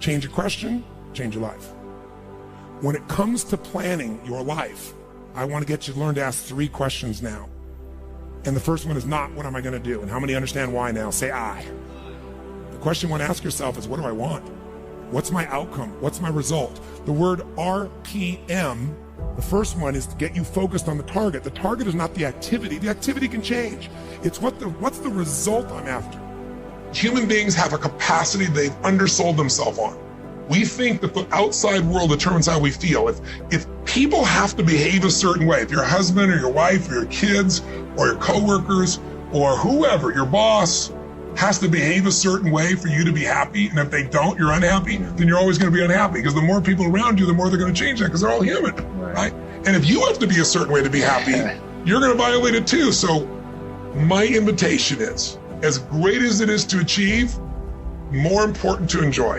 Change a question, change your life. When it comes to planning your life, I want to get you to learn to ask 3 questions now. And the first one is not, what am I going to do? And how many understand why now? Say I. The question you want to ask yourself is, what do I want? What's my outcome? What's my result? The word RPM, the first one, is to get you focused on the target. The target is not the activity. The activity can change. It's what's the result I'm after. Human beings have a capacity they've undersold themselves on. We think that the outside world determines how we feel. If people have to behave a certain way, if your husband or your wife or your kids or your coworkers or whoever, your boss, has to behave a certain way for you to be happy, and if they don't, you're unhappy, then you're always going to be unhappy, because the more people around you, the more they're going to change that, because they're all human, right? And if you have to be a certain way to be happy, you're going to violate it too. So my invitation is, as great as it is to achieve, more important to enjoy.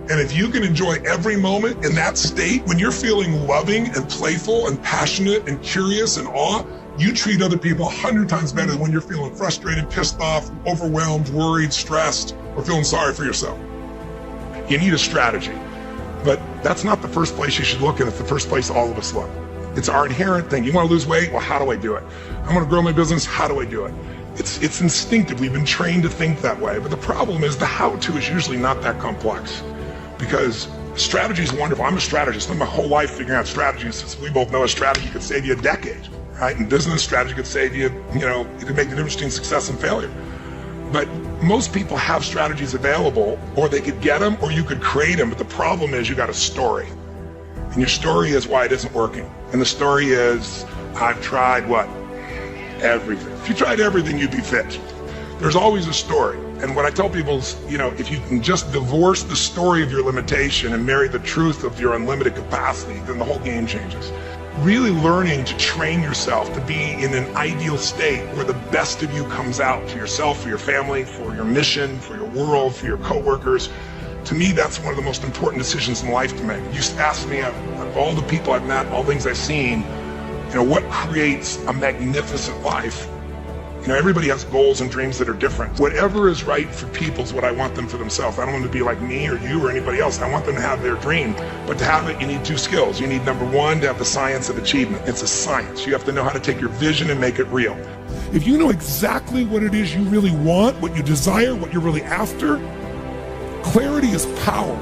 And if you can enjoy every moment in that state, when you're feeling loving and playful and passionate and curious and awe, you treat other people 100 times better than when you're feeling frustrated, pissed off, overwhelmed, worried, stressed, or feeling sorry for yourself. You need a strategy, but that's not the first place you should look, and it's the first place all of us look. It's our inherent thing. You want to lose weight? Well, how do I do it? I want to grow my business? How do I do it? It's instinctive. We've been trained to think that way, but the problem is the how-to is usually not that complex, because strategy is wonderful. I'm a strategist. I spent my whole life figuring out strategies, since we both know a strategy could save you a decade. Right? In business, strategy could save you, it could make the difference between success and failure. But most people have strategies available, or they could get them, or you could create them. But the problem is you got a story. And your story is why it isn't working. And the story is, I've tried what? Everything. If you tried everything, you'd be fit. There's always a story. And what I tell people is, if you can just divorce the story of your limitation and marry the truth of your unlimited capacity, then the whole game changes. Really learning to train yourself to be in an ideal state where the best of you comes out for yourself, for your family, for your mission, for your world, for your coworkers. To me, that's one of the most important decisions in life to make. You ask me, of all the people I've met, all the things I've seen, what creates a magnificent life? Everybody has goals and dreams that are different. Whatever is right for people is what I want them for themselves. I don't want them to be like me or you or anybody else. I want them to have their dream. But to have it, you need 2 skills. You need, number 1, to have the science of achievement. It's a science. You have to know how to take your vision and make it real. If you know exactly what it is you really want, what you desire, what you're really after, clarity is power.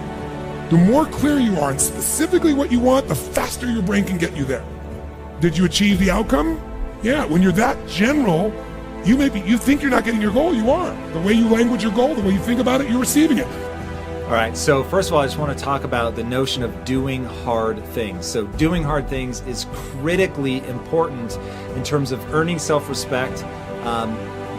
The more clear you are on specifically what you want, the faster your brain can get you there. Did you achieve the outcome? Yeah, when you're that general, you think you're not getting your goal, you are. The way you language your goal, the way you think about it, you're receiving it. All right, so first of all, I just want to talk about the notion of doing hard things. So doing hard things is critically important in terms of earning self-respect,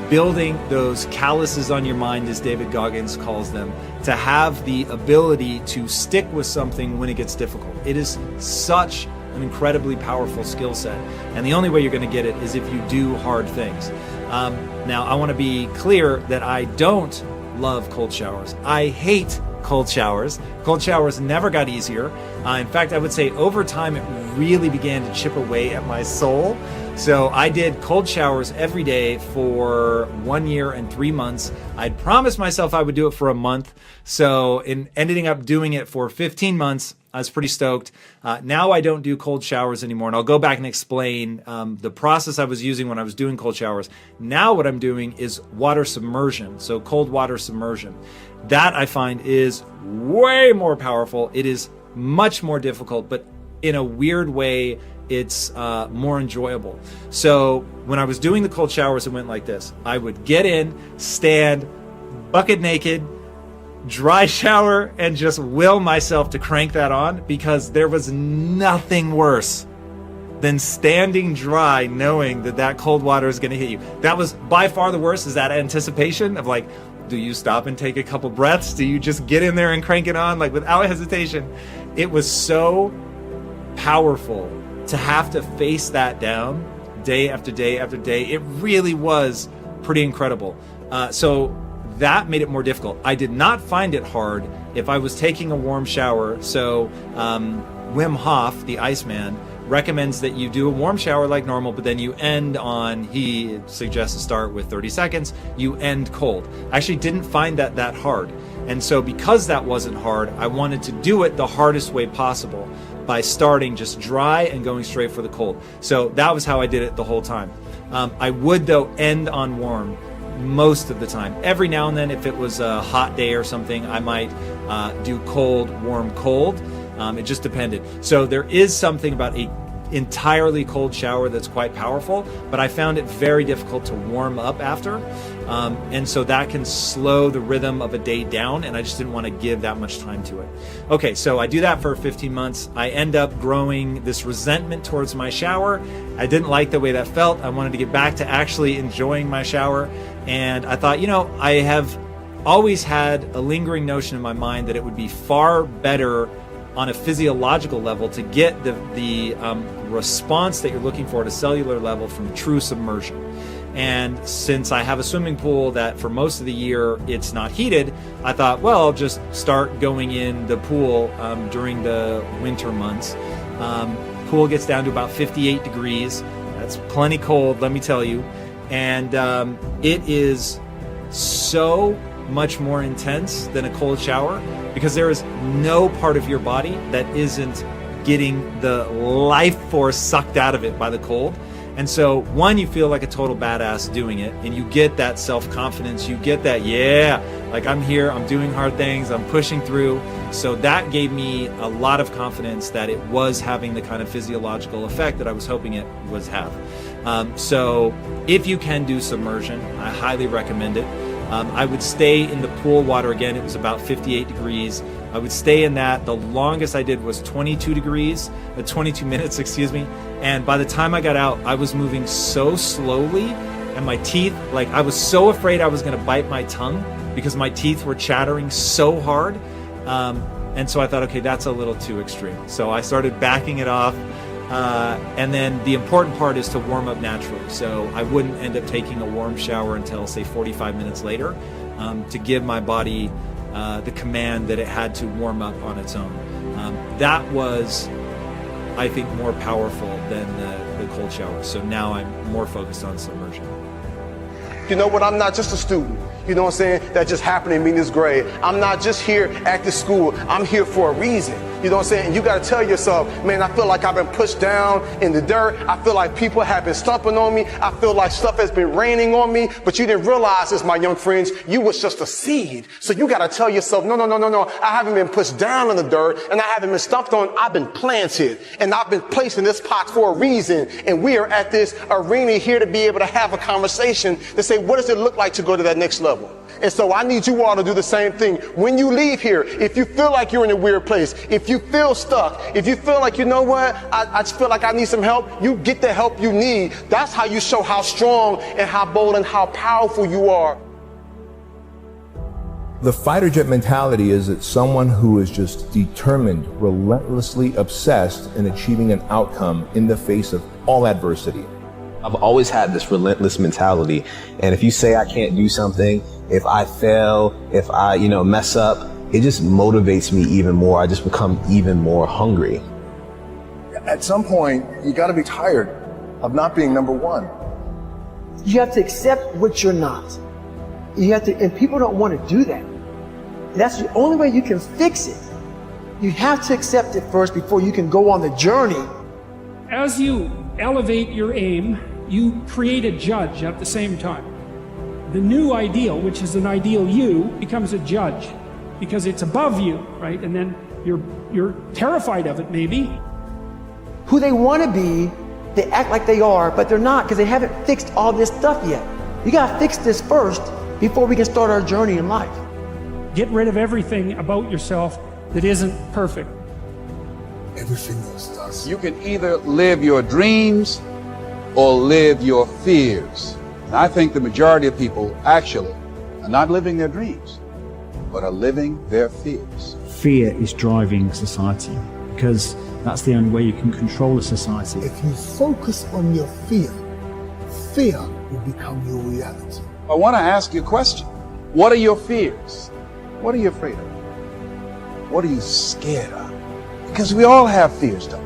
building those calluses on your mind, as David Goggins calls them, to have the ability to stick with something when it gets difficult. It is such an incredibly powerful skill set, and the only way you're going to get it is if you do hard things. Now, I want to be clear that I don't love cold showers. I hate cold showers. Cold showers never got easier. In fact, I would say over time it really began to chip away at my soul. So I did cold showers every day for 1 year and 3 months. I'd promised myself I would do it for a month. So in ending up doing it for 15 months, I was pretty stoked. Now I don't do cold showers anymore, and I'll go back and explain the process I was using when I was doing cold showers. Now what I'm doing is water submersion, so cold water submersion. That I find is way more powerful. It is much more difficult, but in a weird way, it's more enjoyable. So when I was doing the cold showers, it went like this. I would get in, stand, bucket naked, dry shower, and just will myself to crank that on, because there was nothing worse than standing dry knowing that that cold water is going to hit you. That was by far the worst, is that anticipation of like, do you stop and take a couple breaths? Do you just get in there and crank it on like without hesitation? It was so powerful to have to face that down day after day after day. It really was pretty incredible. So that made it more difficult. I did not find it hard if I was taking a warm shower. So Wim Hof, the Iceman, recommends that you do a warm shower like normal, but then you end on, he suggests to start with 30 seconds, you end cold. I actually didn't find that hard. And so because that wasn't hard, I wanted to do it the hardest way possible by starting just dry and going straight for the cold. So that was how I did it the whole time. I would, though, end on warm most of the time. Every now and then, if it was a hot day or something, I might do cold, warm, cold. It just depended. So there is something about a entirely cold shower that's quite powerful, but I found it very difficult to warm up after. And so that can slow the rhythm of a day down, and I just didn't want to give that much time to it. Okay, so I do that for 15 months. I end up growing this resentment towards my shower. I didn't like the way that felt. I wanted to get back to actually enjoying my shower. And I thought, I have always had a lingering notion in my mind that it would be far better on a physiological level to get the response that you're looking for at a cellular level from true submersion. And since I have a swimming pool that for most of the year it's not heated, I thought, well, I'll just start going in the pool during the winter months. Pool gets down to about 58 degrees. That's plenty cold, let me tell you. And it is so much more intense than a cold shower because there is no part of your body that isn't getting the life force sucked out of it by the cold. And so, one, you feel like a total badass doing it, and you get that self-confidence, you get that, like I'm here, I'm doing hard things, I'm pushing through. So that gave me a lot of confidence that it was having the kind of physiological effect that I was hoping it was have. So if you can do submersion, I highly recommend it. I would stay in the pool water again. It was about 58 degrees. I would stay in that. The longest I did was 22 minutes, excuse me. And by the time I got out, I was moving so slowly, and my teeth, I was so afraid I was going to bite my tongue because my teeth were chattering so hard. And so I thought, okay, that's a little too extreme. So I started backing it off. And then the important part is to warm up naturally. So I wouldn't end up taking a warm shower until, say, 45 minutes later to give my body the command that it had to warm up on its own. That was, I think, more powerful than the cold shower. So now I'm more focused on submersion. You know what? I'm not just a student. You know what I'm saying? That just happened to me in this grade. I'm not just here at this school. I'm here for a reason. You know what I'm saying? And you got to tell yourself, man, I feel like I've been pushed down in the dirt. I feel like people have been stomping on me. I feel like stuff has been raining on me. But you didn't realize this, my young friends. You was just a seed. So you got to tell yourself, no. I haven't been pushed down in the dirt, and I haven't been stomped on. I've been planted, and I've been placed in this pot for a reason. And we are at this arena here to be able to have a conversation to say, what does it look like to go to that next level? And so I need you all to do the same thing. When you leave here, if you feel like you're in a weird place, if you feel stuck, if you feel like, you know what, I just feel like I need some help, you get the help you need. That's how you show how strong and how bold and how powerful you are. The fighter jet mentality is that someone who is just determined, relentlessly obsessed in achieving an outcome in the face of all adversity. I've always had this relentless mentality, and if you say I can't do something, if I fail, if I, mess up, it just motivates me even more. I just become even more hungry. At some point, you got to be tired of not being number one. You have to accept what you're not. You have to, and people don't want to do that. That's the only way you can fix it. You have to accept it first before you can go on the journey. As you elevate your aim, you create a judge at the same time. The new ideal, which is an ideal you, becomes a judge because it's above you, right? And then you're terrified of it, maybe. Who they want to be, they act like they are, but they're not because they haven't fixed all this stuff yet. You got to fix this first before we can start our journey in life. Get rid of everything about yourself that isn't perfect. Everything else does. You can either live your dreams or live your fears. And I think the majority of people actually are not living their dreams, but are living their fears. Fear is driving society because that's the only way you can control a society. If you focus on your fear, fear will become your reality. I want to ask you a question. What are your fears? What are you afraid of? What are you scared of? Because we all have fears, don't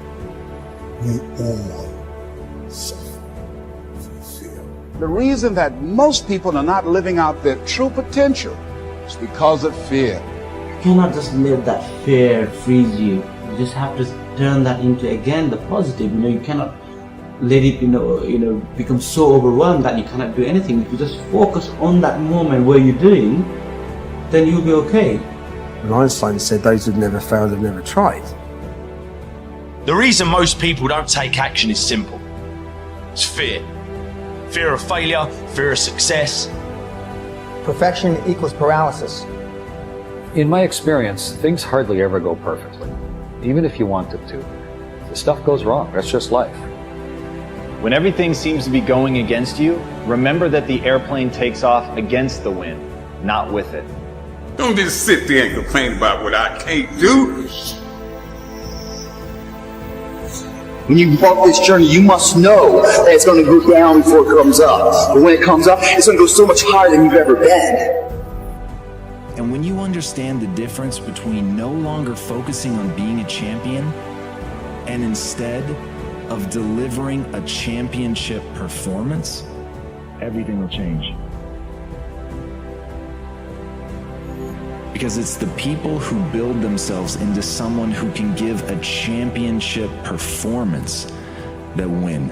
we? We all suffer from fear. The reason that most people are not living out their true potential is because of fear. You cannot just let that fear freeze you. You just have to turn that into, again, the positive. You cannot let it, become so overwhelmed that you cannot do anything. If you just focus on that moment where you're doing, then you'll be okay. And Einstein said those who've never failed have never tried. The reason most people don't take action is simple. It's fear. Fear of failure, fear of success. Perfection equals paralysis. In my experience, things hardly ever go perfectly, even if you want it to. The stuff goes wrong. That's just life. When everything seems to be going against you, remember that the airplane takes off against the wind, not with it. Don't just sit there and complain about what I can't do. When you walk this journey, you must know that it's going to go down before it comes up. But when it comes up, it's going to go so much higher than you've ever been. And when you understand the difference between no longer focusing on being a champion and instead of delivering a championship performance, everything will change. Because it's the people who build themselves into someone who can give a championship performance that win.